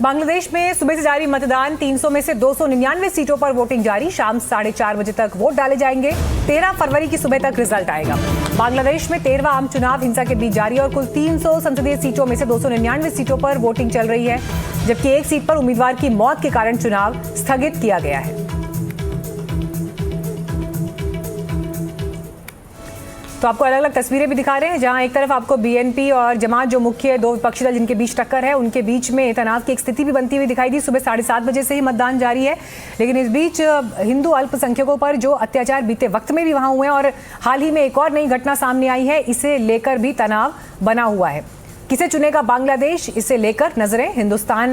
बांग्लादेश में सुबह से जारी मतदान, 300 में से 299 सीटों पर वोटिंग जारी। शाम 4:30 बजे तक वोट डाले जाएंगे। 13 फरवरी की सुबह तक रिजल्ट आएगा। बांग्लादेश में 13वां आम चुनाव हिंसा के बीच जारी और कुल 300 संसदीय सीटों में से 299 सीटों पर वोटिंग चल रही है, जबकि एक सीट पर उम्मीदवार की मौत के कारण चुनाव स्थगित किया गया है। तो आपको अलग अलग तस्वीरें भी दिखा रहे हैं, जहां एक तरफ आपको बीएनपी और जमात, जो मुख्य दो विपक्षी दल जिनके बीच टक्कर है, उनके बीच में तनाव की एक स्थिति भी बनती हुई दिखाई दी। सुबह 7:30 बजे से ही मतदान जारी है, लेकिन इस बीच हिंदू अल्पसंख्यकों पर जो अत्याचार बीते वक्त में भी वहां हुए और हाल ही में एक और नई घटना सामने आई है, इसे लेकर भी तनाव बना हुआ है। किसे चुनेगा बांग्लादेश, इसे लेकर नजरें हिंदुस्तान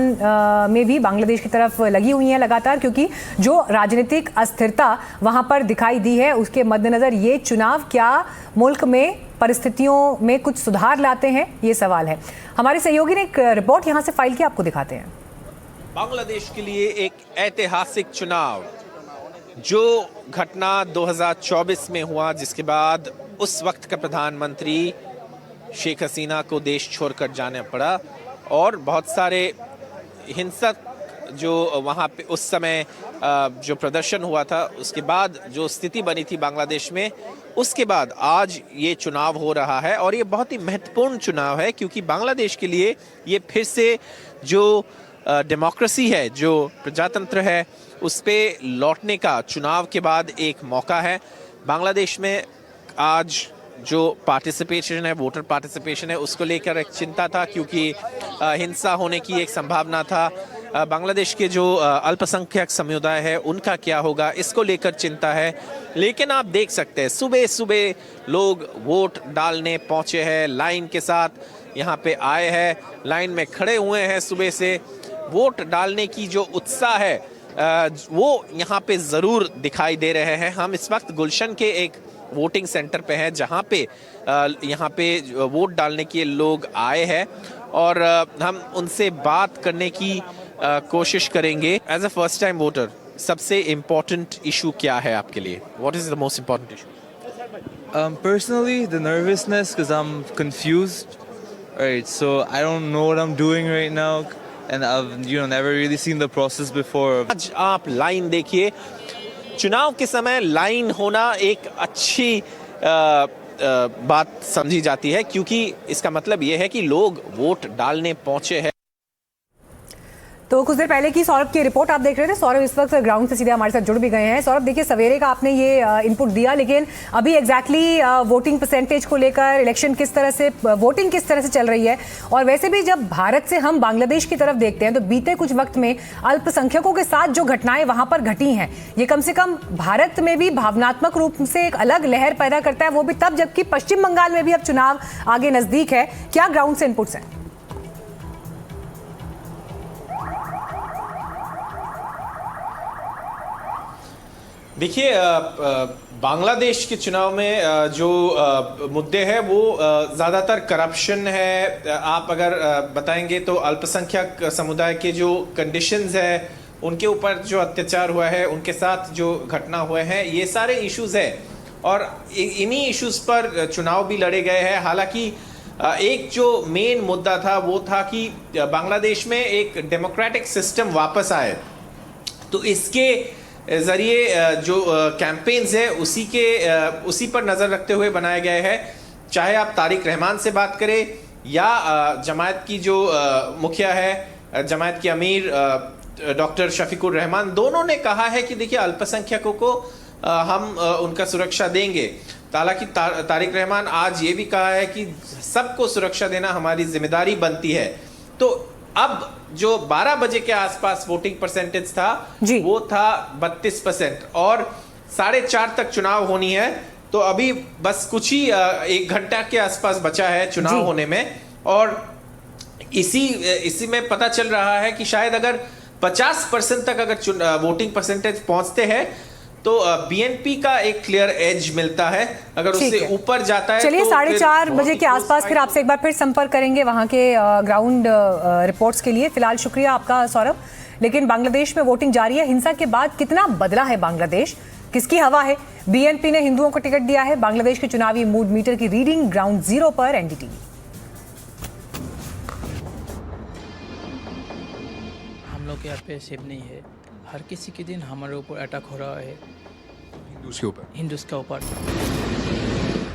में भी बांग्लादेश की तरफ लगी हुई हैं लगातार, क्योंकि जो राजनीतिक अस्थिरता वहां पर दिखाई दी है, उसके मद्देनजर ये चुनाव क्या मुल्क में परिस्थितियों में कुछ सुधार लाते हैं, ये सवाल है। हमारे सहयोगी ने एक रिपोर्ट यहां से फाइल की, आपको दिखाते हैं। बांग्लादेश के लिए एक ऐतिहासिक चुनाव, जो घटना 2024 में हुआ, जिसके बाद उस वक्त का प्रधानमंत्री शेख हसीना को देश छोड़कर जाना पड़ा और बहुत सारे हिंसक जो वहाँ पे उस समय जो प्रदर्शन हुआ था, उसके बाद जो स्थिति बनी थी बांग्लादेश में, उसके बाद आज ये चुनाव हो रहा है और ये बहुत ही महत्वपूर्ण चुनाव है, क्योंकि बांग्लादेश के लिए ये फिर से जो डेमोक्रेसी है, जो प्रजातंत्र है, उस पे लौटने का चुनाव के बाद एक मौका है। बांग्लादेश में आज जो पार्टिसिपेशन है, वोटर पार्टिसिपेशन है, उसको लेकर एक चिंता था, क्योंकि हिंसा होने की एक संभावना था। बांग्लादेश के जो अल्पसंख्यक समुदाय है, उनका क्या होगा, इसको लेकर चिंता है। लेकिन आप देख सकते हैं सुबह सुबह लोग वोट डालने पहुंचे हैं, लाइन के साथ यहाँ पे आए हैं, लाइन में खड़े हुए हैं सुबह से। वोट डालने की जो उत्साह है वो यहाँ पे ज़रूर दिखाई दे रहे हैं। हम इस वक्त गुलशन के एक वोटिंग सेंटर पे हैं, जहाँ पे यहाँ पे वोट डालने के लोग आए हैं और हम उनसे बात करने की कोशिश करेंगे। As a first time voter, सबसे इम्पोर्टेंट इशू क्या है आपके लिए? What is the most important issue? Personally, the nervousness, because I'm confused, right? So I don't know what I'm doing right now, and I've never really seen the process before. आज आप line देखिए। चुनाव के समय line होना एक अच्छी बात समझी जाती है, क्योंकि इसका मतलब ये है कि लोग वोट डालने पहुंचे हैं। तो कुछ देर पहले की सौरभ की रिपोर्ट आप देख रहे थे। सौरभ इस वक्त ग्राउंड से सीधे हमारे साथ जुड़ भी गए हैं। सौरभ, देखिए, सवेरे का आपने ये इनपुट दिया, लेकिन अभी एग्जैक्टली वोटिंग परसेंटेज को लेकर, इलेक्शन किस तरह से, वोटिंग किस तरह से चल रही है, और वैसे भी जब भारत से हम बांग्लादेश की तरफ देखते हैं तो बीते कुछ वक्त में अल्पसंख्यकों के साथ जो घटनाएं वहां पर घटी हैं, ये कम से कम भारत में भी भावनात्मक रूप से एक अलग लहर पैदा करता है, वो भी तब जबकि पश्चिम बंगाल में भी अब चुनाव आगे नजदीक है। क्या ग्राउंड से इनपुट्स हैं? देखिए, बांग्लादेश के चुनाव में जो मुद्दे हैं वो ज़्यादातर करप्शन है। आप अगर बताएंगे तो अल्पसंख्यक समुदाय के जो कंडीशंस है, उनके ऊपर जो अत्याचार हुआ है, उनके साथ जो घटना हुए हैं, ये सारे इश्यूज है और इन्हीं इश्यूज पर चुनाव भी लड़े गए हैं। हालांकि एक जो मेन मुद्दा था वो था कि बांग्लादेश में एक डेमोक्रेटिक सिस्टम वापस आए, तो इसके जरिए जो कैंपेन्स है उसी पर नज़र रखते हुए बनाए गए हैं। चाहे आप तारिक रहमान से बात करें या जमात की जो मुखिया है, जमात की अमीर डॉक्टर शफीकुर रहमान, दोनों ने कहा है कि देखिए, अल्पसंख्यकों को हम उनका सुरक्षा देंगे। हालांकि तारिक रहमान आज ये भी कहा है कि सबको सुरक्षा देना हमारी जिम्मेदारी बनती है। तो अब जो 12 बजे के आसपास वोटिंग परसेंटेज था वो था 32% और 4:30 तक चुनाव होनी है। तो अभी बस कुछ ही 1 घंटा के आसपास बचा है चुनाव होने में, और इसी में पता चल रहा है कि शायद अगर 50% तक अगर वोटिंग परसेंटेज पहुंचते हैं तो बीएनपी का एक क्लियर एज मिलता है। अगर उससे ऊपर जाता है, चलिए, तो 4:30 बजे के आसपास फिर आपसे एक बार फिर संपर्क करेंगे वहां के ग्राउंड रिपोर्ट्स के लिए। फिलहाल शुक्रिया आपका सौरभ। लेकिन बांग्लादेश में वोटिंग जारी है। हिंसा के बाद कितना बदला है बांग्लादेश, किसकी हवा है? बीएनपी ने हिंदुओं को टिकट दिया है। बांग्लादेश के चुनावी मूड मीटर की रीडिंग ग्राउंड जीरो पर एनडीटीवी। लोग के यहाँ पे सेफ नहीं है। हर किसी के दिन हमारे ऊपर अटैक हो रहा है, हिंदूज के ऊपर। हिंदूज के ऊपर।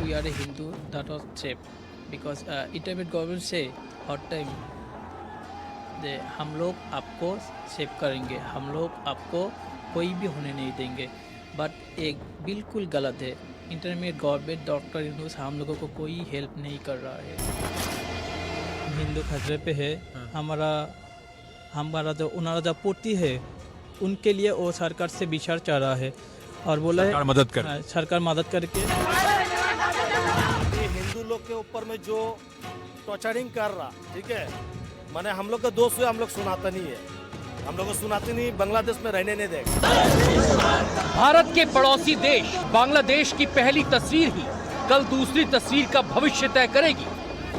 We are a Hindu that was safe because इटाबेट गवर्नमेंट से हर टाइम दे हम लोग आपको सेव करेंगे, हम लोग आपको कोई भी होने नहीं देंगे। बट एक बिल्कुल गलत है, इंटरमीडिएट गवर्नमेंट डॉक्टर यूनुस हम लोगों को कोई हेल्प नहीं कर रहा है। हिंदू खतरे पे है, हमारा जो उनारा जो पोती है उनके लिए वो सरकार से विचार चाह रहा है और बोला सरकार है मदद करे। हाँ, सरकार मदद करके। ये हिंदू लोग के ऊपर में जो टॉर्चरिंग कर रहा, ठीक है, माने हम लोग का दोस्त है, हम लोग सुनाता नहीं है, हम लोग को सुनाते नहीं, बांग्लादेश में रहने नहीं देगा। भारत के पड़ोसी देश बांग्लादेश की पहली तस्वीर ही कल दूसरी तस्वीर का भविष्य तय करेगी।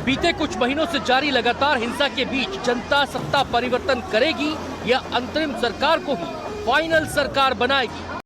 बीते कुछ महीनों से जारी लगातार हिंसा के बीच जनता सत्ता परिवर्तन करेगी या अंतरिम सरकार को ही फाइनल सरकार बनाएगी।